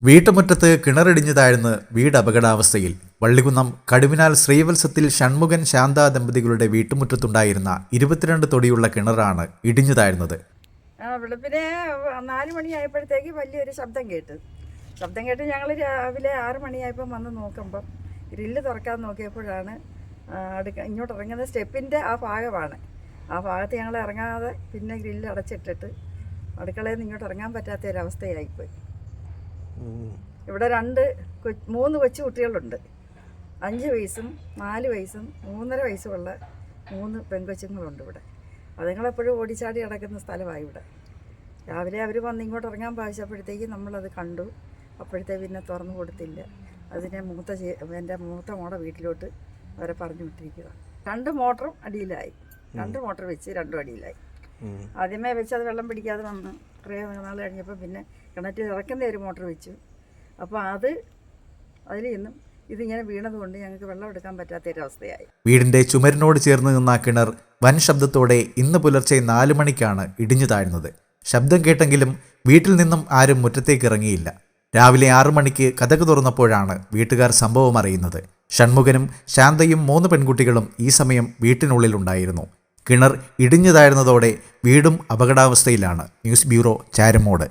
വീട്ടുമുറ്റത്ത് കിണറിടിഞ്ഞു താഴ്ന്ന് വീട് അപകടാവസ്ഥയിൽ. വള്ളികുന്നം കടുവിനാൽ ശ്രീവത്സത്തിൽ ഷൺമുഖൻ ശാന്ത ദമ്പതികളുടെ വീട്ടുമുറ്റത്തുണ്ടായിരുന്ന 22 തൊടിയുള്ള കിണറാണ് ഇടിഞ്ഞു താഴ്ന്നത്. വെളുപ്പിനെ 4 മണിയായപ്പോഴത്തേക്ക് വലിയൊരു ശബ്ദം കേട്ട് ഞങ്ങൾ രാവിലെ 6 മണിയായപ്പോൾ വന്ന് നോക്കുമ്പം ഗ്രില്ല് തുറക്കാൻ നോക്കിയപ്പോഴാണ് ഇങ്ങോട്ട് ഇറങ്ങുന്ന സ്റ്റെപ്പിൻ്റെ ആ ഭാഗമാണ്. ആ ഭാഗത്ത് ഞങ്ങൾ ഇറങ്ങാതെ പിന്നെ ഗ്രില്ല് അടച്ചിട്ടിട്ട് അടുക്കളയിൽ നിന്ന് ഇങ്ങോട്ട് ഇറങ്ങാൻ പറ്റാത്ത ഒരവസ്ഥയായിപ്പോയി. ഇവിടെ 3 കൊച്ചു കുട്ടികളുണ്ട്. 5 വയസ്സും 4 വയസ്സും 3.5 വയസ്സുമുള്ള 3 പെൺകൊച്ചുങ്ങളുണ്ട് ഇവിടെ. അതുങ്ങളെപ്പോഴും ഓടിച്ചാടി കിടക്കുന്ന സ്ഥലമായി ഇവിടെ. രാവിലെ അവർ വന്ന് ഇങ്ങോട്ട് ഇറങ്ങാൻ പാവശ്യപ്പോഴത്തേക്ക് നമ്മളത് കണ്ടു. അപ്പോഴത്തേക്ക് പിന്നെ തുറന്നു കൊടുത്തില്ല. അതിനെ എൻ്റെ മൂത്ത മോടെ വീട്ടിലോട്ട് അവരെ പറഞ്ഞു വിട്ടിരിക്കുക. 2 മോട്ടറും അടിയിലായി. 2 മോട്ടർ വെച്ച് 2 അടിയിലായി. ആദ്യമേ വെച്ച് അത് വെള്ളം പിടിക്കാതെ വന്ന് കുറേ നാൾ കഴിഞ്ഞപ്പോൾ പിന്നെ കിണറ്റിൽ ഇറക്കുന്ന ഒരു മോട്ടർ വെച്ചു. അപ്പോൾ അതിൽ നിന്നും ഇതിങ്ങനെ വീണതുകൊണ്ട് ഞങ്ങൾക്ക് വെള്ളം എടുക്കാൻ പറ്റാത്തൊരവസ്ഥയായി. വീടിന്റെ ചുമരിനോട് ചേർന്ന് നിന്ന കിണർ വൻ ശബ്ദത്തോടെ ഇന്ന് പുലർച്ചെ 4 മണിക്കാണ് ഇടിഞ്ഞു താഴ്ന്നത്. ശബ്ദം കേട്ടെങ്കിലും വീട്ടിൽ നിന്നും ആരും മുറ്റത്തേക്ക് ഇറങ്ങിയില്ല. രാവിലെ 6 മണിക്ക് കതക് തുറന്നപ്പോഴാണ് വീട്ടുകാർ സംഭവം അറിയുന്നത്. ഷൺമുഖനും ശാന്തയും 3 പെൺകുട്ടികളും ഈ സമയം വീട്ടിനുള്ളിലുണ്ടായിരുന്നു. കിണർ ഇടിഞ്ഞു താഴ്ന്നതോടെ വീടും അപകടാവസ്ഥയിലാണ്. News bureau, ചാരമോട്.